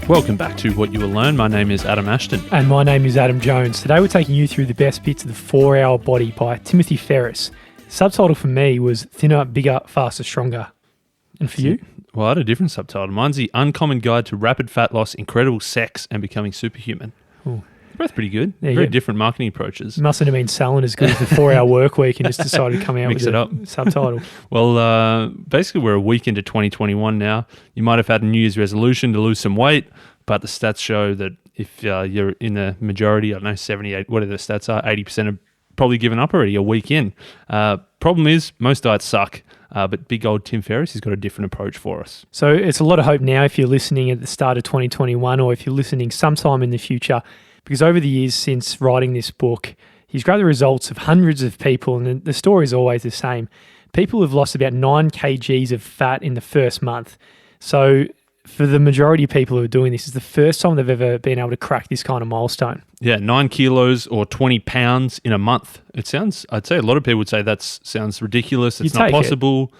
Welcome back to What You Will Learn. My name is Adam Ashton. And my name is Adam Jones. Today we're taking you through the best bits of the 4-Hour Body by Timothy Ferris. The subtitle for me was Thinner, Bigger, Faster, Stronger. And for you? Well, I had a different subtitle. Mine's The Uncommon Guide to Rapid Fat Loss, Incredible Sex, and Becoming Superhuman. Ooh. They're both pretty good. There you Very go. different marketing approaches. Mustn't have been selling as good as the 4-Hour Work Week and just decided to come out Mix with it a up. subtitle. Well, basically we're a week into 2021 now. You might have had a New Year's resolution to lose some weight, but the stats show that if you're in the majority, I don't know, 78, whatever the stats are, 80% have probably given up already a week in. Problem is, most diets suck, but big old Tim Ferris has got a different approach for us. So it's a lot of hope now if you're listening at the start of 2021 or if you're listening sometime in the future, because over the years since writing this book, he's grabbed the results of hundreds of people, and the story is always the same. People have lost about 9 kgs of fat in the first month. So for the majority of people who are doing this, it's the first time they've ever been able to crack this kind of milestone. Yeah, 9 kilos or 20 pounds in a month. I'd say a lot of people would say that sounds ridiculous. It's not possible.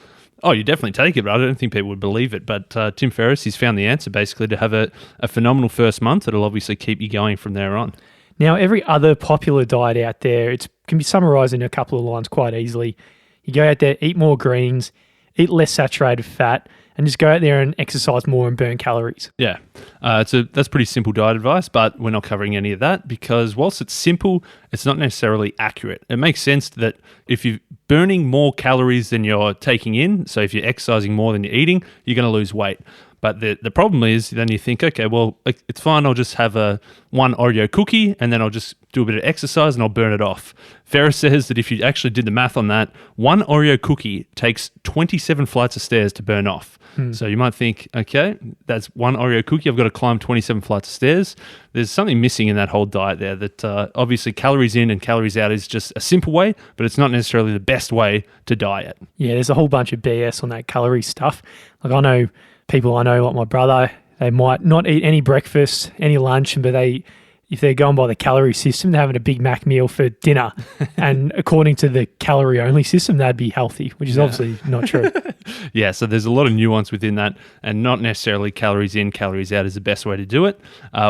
Oh, you definitely take it, but I don't think people would believe it. But Tim Ferris, he's found the answer basically to have a phenomenal first month that'll obviously keep you going from there on. Now, every other popular diet out there, it can be summarized in a couple of lines quite easily. You go out there, eat more greens, eat less saturated fat, and just go out there and exercise more and burn calories. Yeah, that's pretty simple diet advice, but we're not covering any of that because whilst it's simple, it's not necessarily accurate. It makes sense that if you're burning more calories than you're taking in, so if you're exercising more than you're eating, you're going to lose weight. But the problem is then you think, okay, well, it's fine. I'll just have one Oreo cookie and then I'll just do a bit of exercise and I'll burn it off. Ferris says that if you actually did the math on that, one Oreo cookie takes 27 flights of stairs to burn off. So you might think, okay, that's one Oreo cookie. I've got to climb 27 flights of stairs. There's something missing in that whole diet there that obviously calories in and calories out is just a simple way, but it's not necessarily the best way to diet. Yeah, there's a whole bunch of BS on that calorie stuff. Like I know people like my brother, they might not eat any breakfast, any lunch, but if they're going by the calorie system, they're having a Big Mac meal for dinner. And according to the calorie-only system, that'd be healthy, which is obviously not true. Yeah, so there's a lot of nuance within that, and not necessarily calories in, calories out is the best way to do it.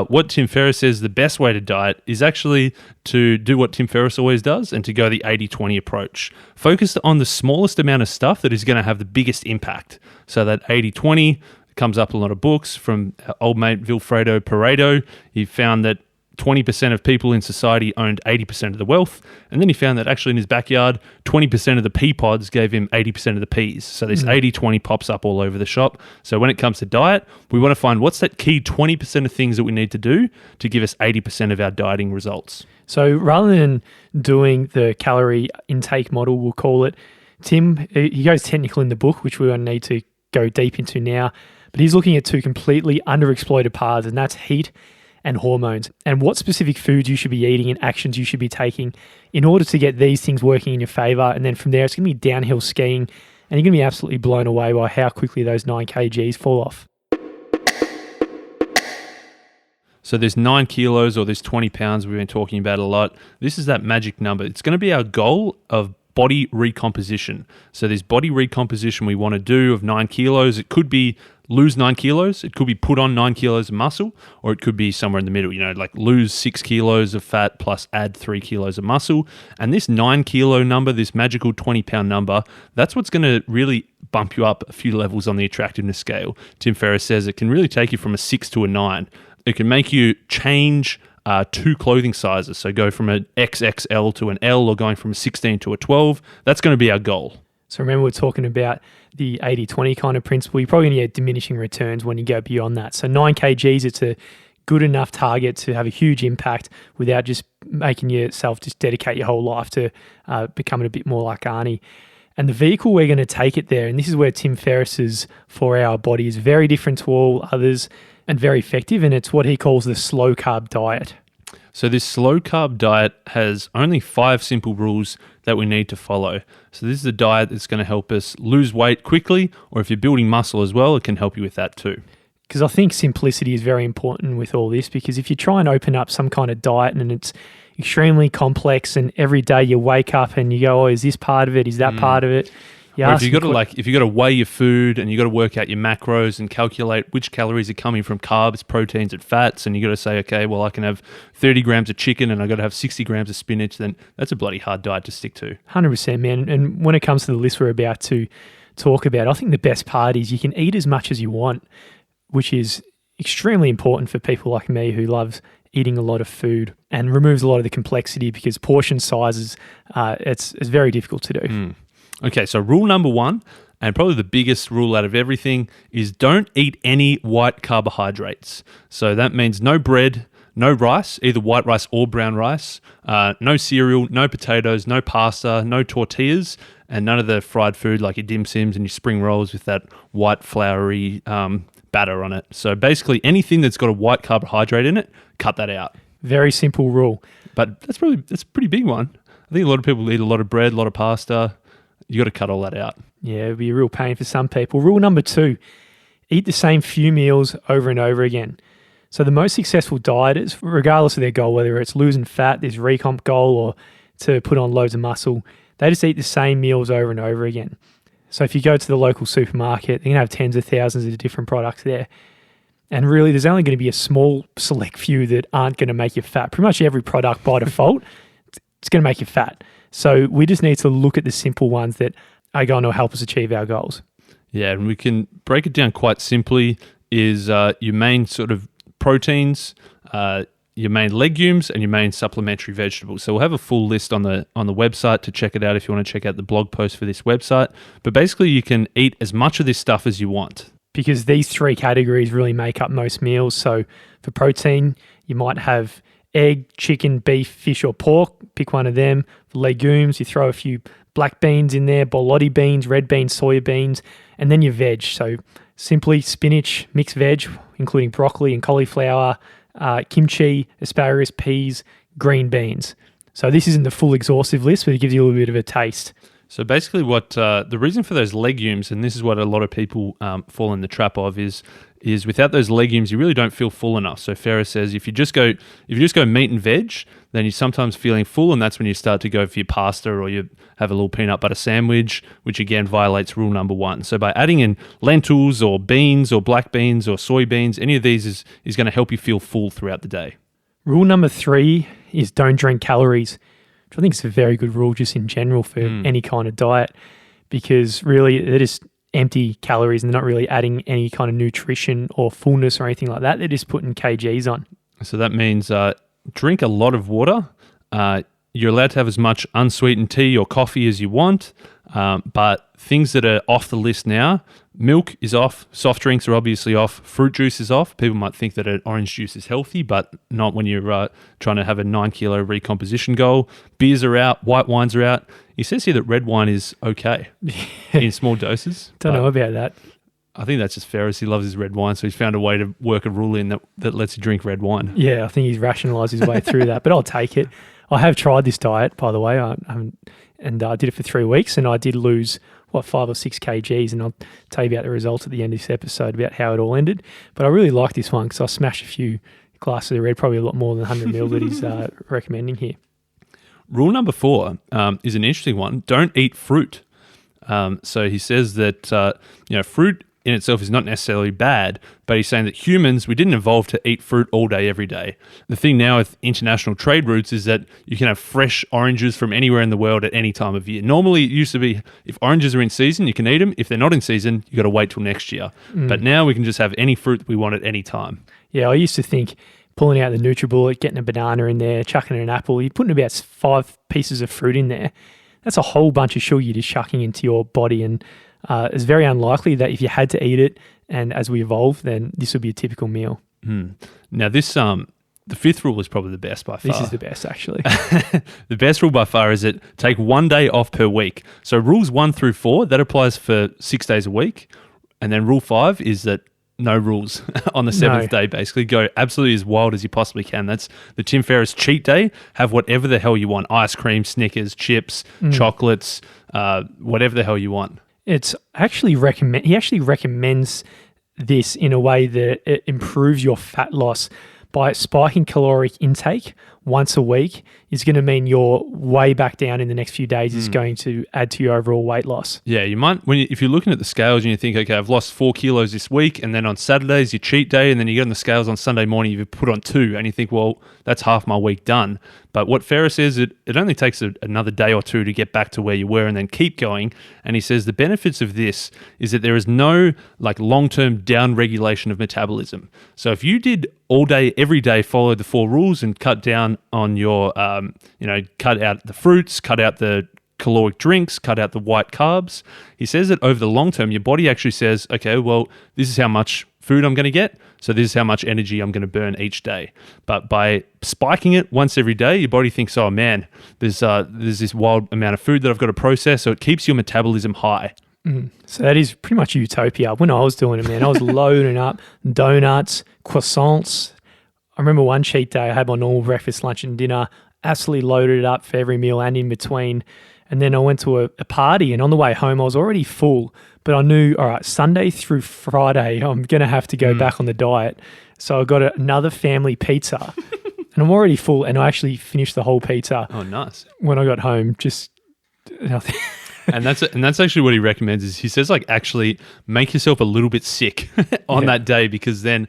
What Tim Ferris says the best way to diet is actually to do what Tim Ferris always does and to go the 80-20 approach. Focus on the smallest amount of stuff that is going to have the biggest impact. So that 80-20 comes up in a lot of books from old mate Vilfredo Pareto. He found that 20% of people in society owned 80% of the wealth. And then he found that actually in his backyard, 20% of the pea pods gave him 80% of the peas. So this 80-20 pops up all over the shop. So when it comes to diet, we want to find what's that key 20% of things that we need to do to give us 80% of our dieting results. So rather than doing the calorie intake model, we'll call it, Tim, he goes technical in the book, which we won't need to go deep into now, but he's looking at 2 completely underexploited paths, and that's heat and hormones, and what specific foods you should be eating and actions you should be taking in order to get these things working in your favor. And then from there, it's going to be downhill skiing, and you're going to be absolutely blown away by how quickly those 9 kgs fall off. So this 9 kilos or this 20 pounds we've been talking about a lot, this is that magic number. It's going to be our goal of body recomposition. So this body recomposition we want to do of 9 kilos, it could be lose 9 kilos, it could be put on 9 kilos of muscle, or it could be somewhere in the middle, like lose 6 kilos of fat plus add 3 kilos of muscle. And this 9 kilo number, this magical 20 pound number, that's what's going to really bump you up a few levels on the attractiveness scale. Tim Ferris says it can really take you from a 6 to a 9. It can make you change 2 clothing sizes. So go from an XXL to an L, or going from a 16 to a 12. That's going to be our goal. So remember, we're talking about the 80-20 kind of principle. You're probably going to get diminishing returns when you go beyond that. So 9 kgs, it's a good enough target to have a huge impact without just making yourself just dedicate your whole life to becoming a bit more like Arnie. And the vehicle we're going to take it there, and this is where Tim Ferris's 4-Hour Body is very different to all others and very effective, and it's what he calls the Slow Carb Diet. So this slow carb diet has only 5 simple rules that we need to follow. So this is a diet that's going to help us lose weight quickly, or if you're building muscle as well, it can help you with that too. Because I think simplicity is very important with all this, because if you try and open up some kind of diet and it's extremely complex and every day you wake up and you go, oh, is this part of it? Is that part of it? Yeah, or if you got to weigh your food and you got to work out your macros and calculate which calories are coming from carbs, proteins, and fats, and you got to say, okay, well, I can have 30 grams of chicken and I got to have 60 grams of spinach, then that's a bloody hard diet to stick to. 100%, man. And when it comes to the list we're about to talk about, I think the best part is you can eat as much as you want, which is extremely important for people like me who loves eating a lot of food and removes a lot of the complexity because portion sizes, it's very difficult to do. Okay, so rule number 1, and probably the biggest rule out of everything, is don't eat any white carbohydrates. So that means no bread, no rice, either white rice or brown rice, no cereal, no potatoes, no pasta, no tortillas, and none of the fried food like your dim sims and your spring rolls with that white floury batter on it. So basically anything that's got a white carbohydrate in it, cut that out. Very simple rule. But that's a pretty big one. I think a lot of people eat a lot of bread, a lot of pasta. You got to cut all that out. Yeah, it'd be a real pain for some people. Rule number 2, eat the same few meals over and over again. So the most successful dieters, regardless of their goal, whether it's losing fat, this recomp goal, or to put on loads of muscle, they just eat the same meals over and over again. So if you go to the local supermarket, they're going to have tens of thousands of different products there. And really, there's only going to be a small select few that aren't going to make you fat. Pretty much every product by default, it's going to make you fat. So we just need to look at the simple ones that are going to help us achieve our goals. Yeah, and we can break it down quite simply is your main sort of proteins, your main legumes, and your main supplementary vegetables. So we'll have a full list on the website to check it out if you want to check out the blog post for this website. But basically you can eat as much of this stuff as you want. Because these 3 categories really make up most meals. So for protein, you might have egg, chicken, beef, fish, or pork. Pick one of them. For legumes, you throw a few black beans in there, bologna beans, red beans, soya beans, and then your veg. So simply spinach, mixed veg, including broccoli and cauliflower, kimchi, asparagus, peas, green beans. So this isn't the full exhaustive list, but it gives you a little bit of a taste. So basically what the reason for those legumes, and this is what a lot of people fall in the trap of, is without those legumes, you really don't feel full enough. So Ferris says if you just go meat and veg, then you're sometimes feeling full, and that's when you start to go for your pasta or you have a little peanut butter sandwich, which again violates rule number 1. So by adding in lentils or beans or black beans or soybeans, any of these is going to help you feel full throughout the day. Rule number 3 is don't drink calories, which I think is a very good rule just in general for any kind of diet, because really they're just empty calories and they're not really adding any kind of nutrition or fullness or anything like that. They're just putting kgs on. So that means drink a lot of water. You're allowed to have as much unsweetened tea or coffee as you want, but things that are off the list now, milk is off, soft drinks are obviously off, fruit juice is off. People might think that an orange juice is healthy, but not when you're trying to have a 9 kilo recomposition goal. Beers are out, white wines are out. He says here that red wine is okay in small doses. Don't know about that. I think that's just Ferris. He loves his red wine, so he's found a way to work a rule in that lets you drink red wine. Yeah, I think he's rationalised his way through that, but I'll take it. I have tried this diet, by the way, I did it for 3 weeks, and I did lose, 5 or 6 kgs, and I'll tell you about the results at the end of this episode about how it all ended. But I really like this one because I smashed a few glasses of red, probably a lot more than 100 ml that he's recommending here. Rule number 4 is an interesting one. Don't eat fruit. So he says that fruit in itself is not necessarily bad, but he's saying that humans, we didn't evolve to eat fruit all day, every day. The thing now with international trade routes is that you can have fresh oranges from anywhere in the world at any time of year. Normally, it used to be if oranges are in season, you can eat them. If they're not in season, you got to wait till next year. But now we can just have any fruit that we want at any time. Yeah, I used to think pulling out the NutriBullet, getting a banana in there, chucking in an apple, you're putting about 5 pieces of fruit in there. That's a whole bunch of sugar you're just chucking into your body, and it's very unlikely that if you had to eat it, and as we evolve, then this would be a typical meal. Now this, the 5th rule is probably the best by far. This is the best, actually. The best rule by far is that take 1 day off per week. So rules 1 through 4, that applies for 6 days a week. And then rule 5 is that no rules on the 7th day, basically. Go absolutely as wild as you possibly can. That's the Tim Ferriss cheat day. Have whatever the hell you want. Ice cream, Snickers, chips, chocolates, whatever the hell you want. It's actually he actually recommends this in a way that it improves your fat loss by spiking caloric intake once a week is going to mean you're way back down in the next few days. Is going to add to your overall weight loss. Yeah, you might, if you're looking at the scales and you think, okay, I've lost 4 kilos this week, and then on Saturday's your cheat day, and then you get on the scales on Sunday morning, you've put on 2, and you think, well, that's half my week done. But what Ferris says, it only takes another day or 2 to get back to where you were and then keep going. And he says the benefits of this is that there is no like long-term down regulation of metabolism. So if you did all day, every day, follow the 4 rules and cut down on your, cut out the fruits, cut out the caloric drinks, cut out the white carbs. He says that over the long term, your body actually says, okay, well, this is how much food I'm going to get, so this is how much energy I'm going to burn each day. But by spiking it once every day, your body thinks, oh man, there's this wild amount of food that I've got to process, so it keeps your metabolism high. So that is pretty much utopia. When I was doing it, man, I was loading up donuts, croissants. I remember one cheat day I had my normal breakfast, lunch and dinner, absolutely loaded it up for every meal and in between. And then I went to a party, and on the way home I was already full, but I knew, all right, Sunday through Friday I'm going to have to go back on the diet. So I got another family pizza and I'm already full, and I actually finished the whole pizza. Oh, nice. When I got home, just nothing. And that's actually what he recommends. Is he says like actually make yourself a little bit sick on that day, because then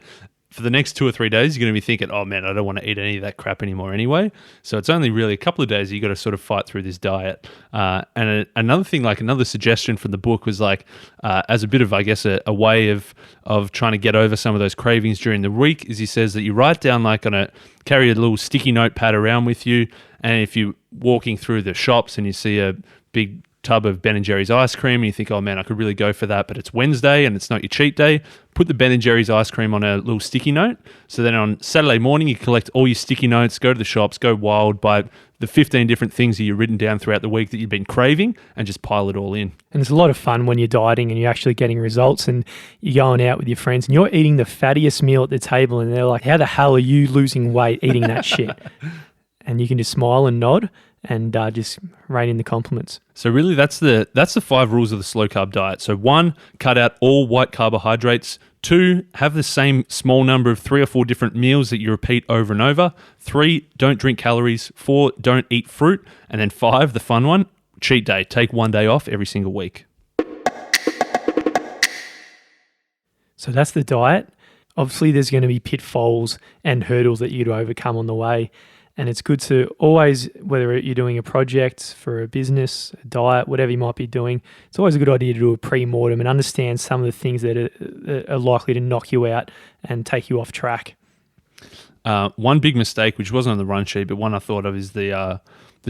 for the next 2 or 3 days you're going to be thinking, oh man, I don't want to eat any of that crap anymore anyway. So it's only really a couple of days that you got to sort of fight through this diet. And another thing, like another suggestion from the book was like as a bit of, I guess, a way of trying to get over some of those cravings during the week, is he says that you write down like carry a little sticky notepad around with you, and if you're walking through the shops and you see a big tub of Ben & Jerry's ice cream and you think, oh man, I could really go for that, but it's Wednesday and it's not your cheat day, put the Ben & Jerry's ice cream on a little sticky note. So then on Saturday morning, you collect all your sticky notes, go to the shops, go wild, buy the 15 different things that you've written down throughout the week that you've been craving, and just pile it all in. And it's a lot of fun when you're dieting and you're actually getting results, and you're going out with your friends and you're eating the fattiest meal at the table, and they're like, how the hell are you losing weight eating that shit? And you can just smile and nod and just rain in the compliments. So really that's the 5 rules of the slow carb diet. So 1, cut out all white carbohydrates. 2, have the same small number of 3 or 4 different meals that you repeat over and over. 3, don't drink calories. 4, don't eat fruit. And then 5, the fun one, cheat day. Take 1 day off every single week. So that's the diet. Obviously there's going to be pitfalls and hurdles that you got to overcome on the way. And it's good to always, whether you're doing a project for a business, a diet, whatever you might be doing, it's always a good idea to do a pre-mortem and understand some of the things that are likely to knock you out and take you off track. One big mistake, which wasn't on the run sheet, but one I thought of, is the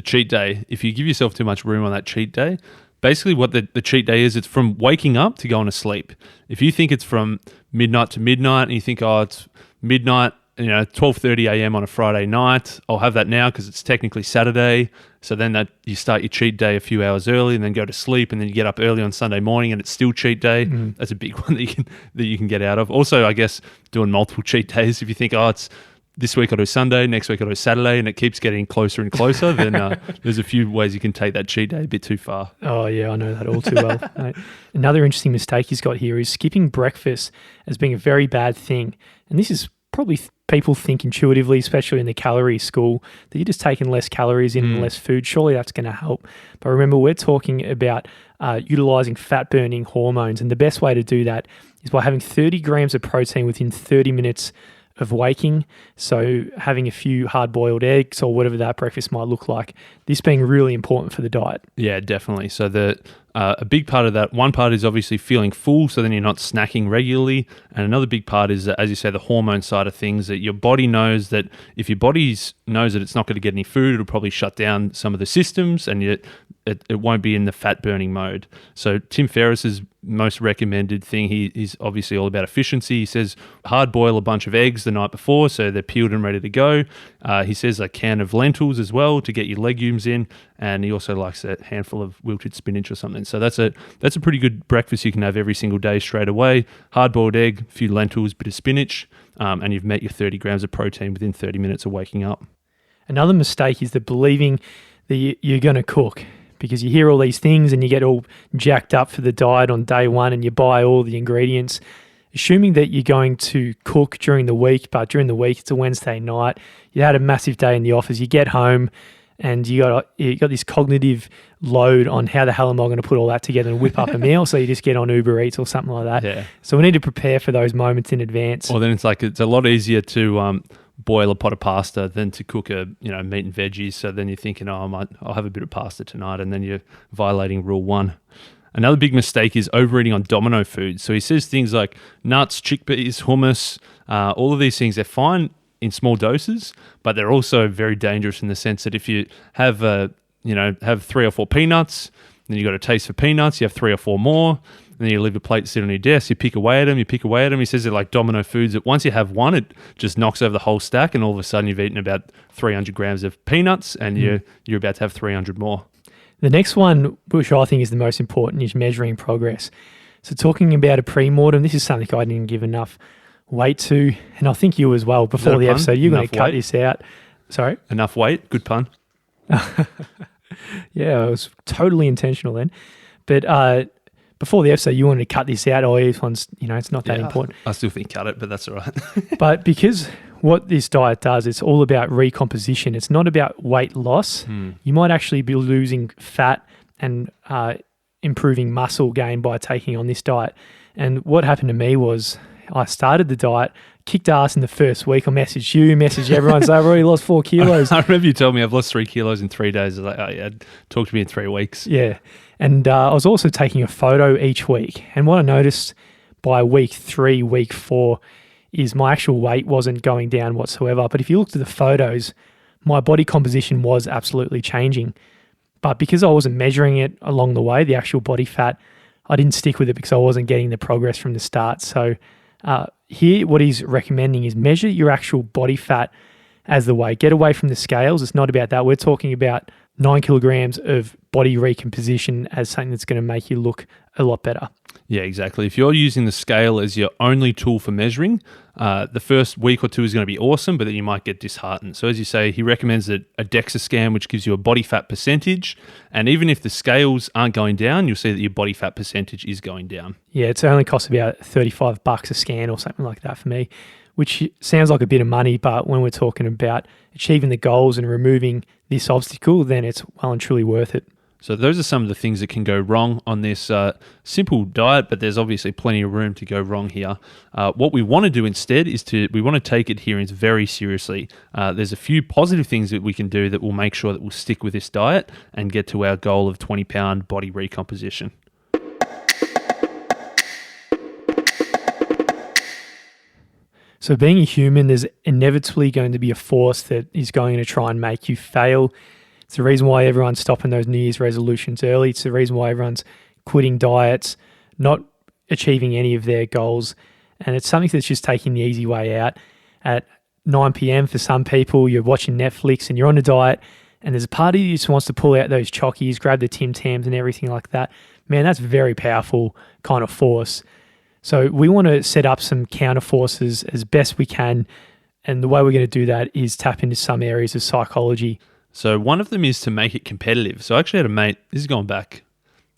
cheat day. If you give yourself too much room on that cheat day, basically what the cheat day is, it's from waking up to going to sleep. If you think it's from midnight to midnight and you think, oh, it's midnight, 12:30 a.m. on a Friday night, I'll have that now because it's technically Saturday. So then that you start your cheat day a few hours early and then go to sleep, and then you get up early on Sunday morning and it's still cheat day. That's a big one that you can get out of. Also, I guess doing multiple cheat days. If you think, oh, it's this week I'll do Sunday, next week I'll do Saturday, and it keeps getting closer and closer, then there's a few ways you can take that cheat day a bit too far. Oh yeah, I know that all too well. Mate. Another interesting mistake he's got here is skipping breakfast as being a very bad thing. And this is probably people think intuitively, especially in the calorie school, that you're just taking less calories in and less food. Surely that's going to help. But remember, we're talking about utilizing fat-burning hormones. And the best way to do that is by having 30 grams of protein within 30 minutes of waking. So having a few hard-boiled eggs or whatever that breakfast might look like. This being really important for the diet. Yeah, definitely. So a big part of that, one part is obviously feeling full, so then you're not snacking regularly. And another big part is, as you say, the hormone side of things, that your body knows that if your body knows that it's not going to get any food, it'll probably shut down some of the systems, and it won't be in the fat-burning mode. So Tim Ferriss's most recommended thing, he's obviously all about efficiency. He says hard boil a bunch of eggs the night before so they're peeled and ready to go. He says a can of lentils as well to get your legumes in, and he also likes a handful of wilted spinach or something. So that's a pretty good breakfast you can have every single day straight away. Hard-boiled egg, a few lentils, bit of spinach, and you've met your 30 grams of protein within 30 minutes of waking up. Another mistake is believing that you're going to cook, because you hear all these things and you get all jacked up for the diet on day one and you buy all the ingredients, assuming that you're going to cook during the week, but during the week it's a Wednesday night, you had a massive day in the office, you get home and you got this cognitive load on how the hell am I going to put all that together and whip up a meal, so you just get on Uber Eats or something like that. Yeah. So we need to prepare for those moments in advance. Well, then it's a lot easier to boil a pot of pasta than to cook a meat and veggies. So then you're thinking, I'll have a bit of pasta tonight, and then you're violating rule 1. Another big mistake is overeating on Domino food. So he says things like nuts, chickpeas, hummus, all of these things, they're fine in small doses, but they're also very dangerous in the sense that if you have 3 or 4 peanuts, then you got a taste for peanuts, you have 3 or 4 more, and then you leave a plate sit on your desk, you pick away at them. He says they're like Domino foods, that once you have one, it just knocks over the whole stack, and all of a sudden you've eaten about 300 grams of peanuts, and you're about to have 300 more. The next one, which I think is the most important, is measuring progress. So talking about a pre-mortem, this is something I didn't give enough weight to, and I think you as well before the episode. You're going to cut this out. Sorry? Enough weight? Good pun. Yeah, it was totally intentional then. But before the episode, you wanted to cut this out. Oh, this one's, it's not that important. I still think cut it, but that's all right. But because what this diet does, it's all about recomposition. It's not about weight loss. You might actually be losing fat and improving muscle gain by taking on this diet. And what happened to me was I started the diet, kicked ass in the first week. I messaged you, messaged everyone, so I've already lost 4 kilos. I remember you told me I've lost 3 kilos in 3 days. I was like, oh yeah, talk to me in 3 weeks. Yeah. And I was also taking a photo each week. And what I noticed by week 3, week 4, is my actual weight wasn't going down whatsoever. But if you looked at the photos, my body composition was absolutely changing. But because I wasn't measuring it along the way, the actual body fat, I didn't stick with it because I wasn't getting the progress from the start. So here, what he's recommending is measure your actual body fat as the weight. Get away from the scales. It's not about that. We're talking about 9 kilograms of body recomposition as something that's going to make you look a lot better. Yeah, exactly. If you're using the scale as your only tool for measuring, the first week or 2 is going to be awesome, but then you might get disheartened. So as you say, he recommends a DEXA scan, which gives you a body fat percentage. And even if the scales aren't going down, you'll see that your body fat percentage is going down. Yeah, it's only costs about $35 a scan or something like that for me, which sounds like a bit of money, but when we're talking about achieving the goals and removing this obstacle, then it's well and truly worth it. So those are some of the things that can go wrong on this simple diet, but there's obviously plenty of room to go wrong here. What we want to do instead is we want to take adherence very seriously. There's a few positive things that we can do that will make sure that we'll stick with this diet and get to our goal of 20-pound body recomposition. So being a human, there's inevitably going to be a force that is going to try and make you fail. It's the reason why everyone's stopping those New Year's resolutions early. It's the reason why everyone's quitting diets, not achieving any of their goals. And it's something that's just taking the easy way out. At 9 p.m. for some people, you're watching Netflix and you're on a diet, and there's a part of you that just wants to pull out those chockies, grab the Tim Tams and everything like that. Man, that's a very powerful kind of force. So we want to set up some counter forces as best we can. And the way we're going to do that is tap into some areas of psychology. So one of them is to make it competitive. So I actually had a mate, this is going back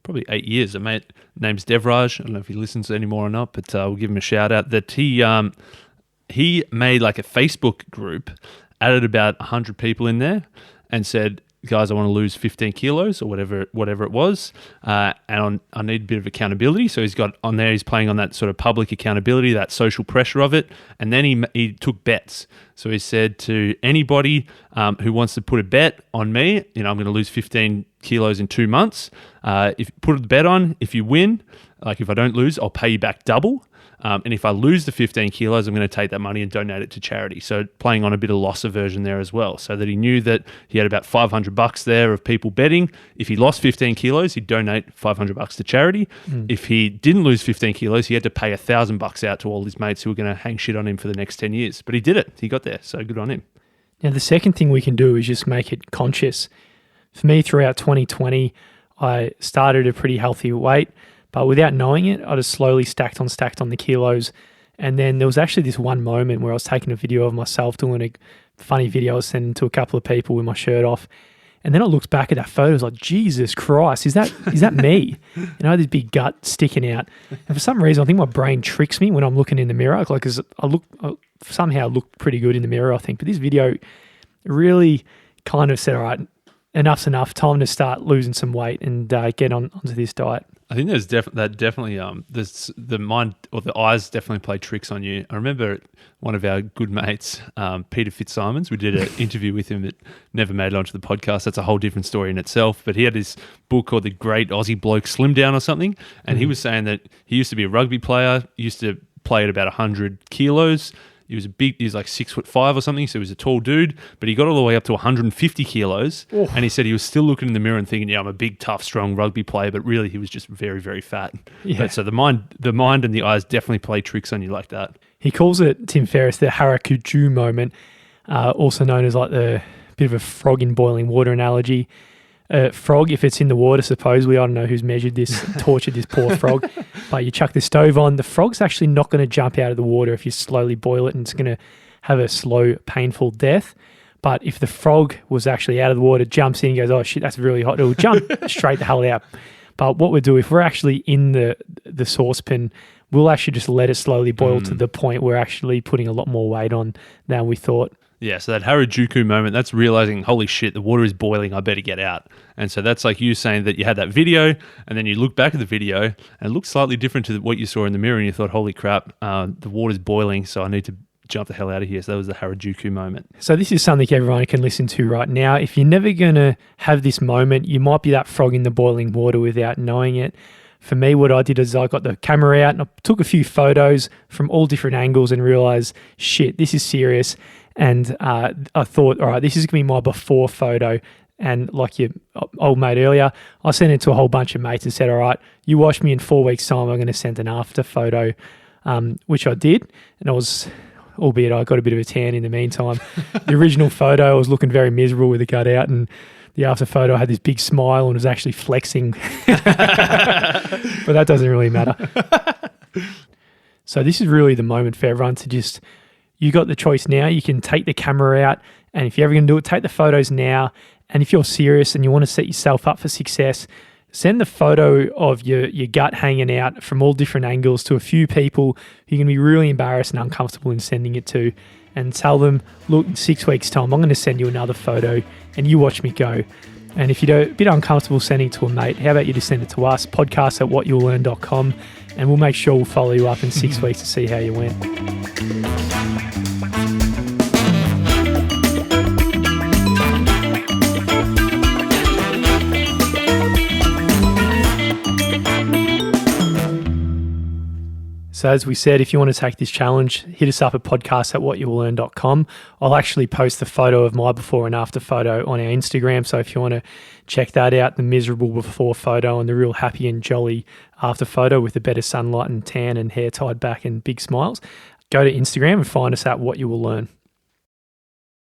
probably 8 years, a mate name's Devraj. I don't know if he listens anymore or not, but we'll give him a shout out, that he made like a Facebook group, added about 100 people in there and said, guys, I want to lose 15 kilos or whatever it was, and I need a bit of accountability. So he's got on there, he's playing on that sort of public accountability, that social pressure of it. And then he took bets. So he said to anybody who wants to put a bet on me, I'm going to lose 15 kilos in 2 months. If put a bet on, if you win, like if I don't lose, I'll pay you back double. And if I lose the 15 kilos, I'm going to take that money and donate it to charity. So playing on a bit of loss aversion there as well, so that he knew that he had about $500 there of people betting. If he lost 15 kilos, he'd donate $500 to charity. If he didn't lose 15 kilos, he had to pay $1,000 out to all his mates who were going to hang shit on him for the next 10 years. But he did it. He got there. So good on him. Now, the second thing we can do is just make it conscious. For me, throughout 2020, I started a pretty healthy weight, but without knowing it, I just slowly stacked on the kilos. And then there was actually this one moment where I was taking a video of myself doing a funny video I was sending to a couple of people with my shirt off. And then I looked back at that photo, I was like, Jesus Christ, is that me? This big gut sticking out. And for some reason, I think my brain tricks me when I'm looking in the mirror, like, because I somehow look pretty good in the mirror, I think. But this video really kind of said, all right, enough's enough, time to start losing some weight and get onto this diet. I think there's definitely there's the mind or the eyes definitely play tricks on you. I remember one of our good mates, Peter Fitzsimons, we did an interview with him that never made it onto the podcast. That's a whole different story in itself. But he had this book called The Great Aussie Bloke Slim Down or something, and he was saying that he used to be a rugby player, used to play at about 100 kilos. He was like 6'5" or something, so he was a tall dude, but he got all the way up to 150 kilos. Oh. And he said he was still looking in the mirror and thinking, yeah, I'm a big, tough, strong rugby player, but really he was just very, very fat. Yeah. But so the mind and the eyes definitely play tricks on you like that. He calls it, Tim Ferris, the harakuju moment, also known as like the bit of a frog in boiling water analogy. Frog, if it's in the water, supposedly, I don't know who's measured this, tortured this poor frog, but you chuck the stove on, the frog's actually not going to jump out of the water if you slowly boil it, and it's going to have a slow, painful death. But if the frog was actually out of the water, jumps in and goes, oh shit, that's really hot, it'll jump straight the hell out. But what we'll do, if we're actually in the saucepan, we'll actually just let it slowly boil to the point we're actually putting a lot more weight on than we thought. Yeah, so that Harajuku moment, that's realizing, holy shit, the water is boiling, I better get out. And so that's like you saying that you had that video, and then you look back at the video, and it looked slightly different to what you saw in the mirror, and you thought, holy crap, the water's boiling, so I need to jump the hell out of here. So that was the Harajuku moment. So this is something everyone can listen to right now. If you're never going to have this moment, you might be that frog in the boiling water without knowing it. For me, what I did is I got the camera out and I took a few photos from all different angles and realized, shit, this is serious. And I thought, all right, this is going to be my before photo. And like your old mate earlier, I sent it to a whole bunch of mates and said, all right, you watch me in 4 weeks' time, I'm going to send an after photo, which I did. And albeit I got a bit of a tan in the meantime. The original photo, I was looking very miserable with the gut out, and the after photo I had this big smile and was actually flexing. But that doesn't really matter. So this is really the moment for everyone to just, you got the choice now. You can take the camera out, and if you're ever going to do it, take the photos now. And if you're serious and you want to set yourself up for success, send the photo of your gut hanging out from all different angles to a few people who are going to be really embarrassed and uncomfortable in sending it to, and tell them, look, in 6 weeks' time, I'm going to send you another photo and you watch me go. And if you're a bit uncomfortable sending it to a mate, how about you just send it to us, podcast@whatyou'lllearn.com, and we'll make sure we'll follow you up in 6 weeks to see how you went. So as we said, if you want to take this challenge, hit us up at podcast@whatyou'lllearn.com. I'll actually post the photo of my before and after photo on our Instagram. So if you want to check that out, the miserable before photo and the real happy and jolly after photo with the better sunlight and tan and hair tied back and big smiles, go to Instagram and find us at What You Will Learn.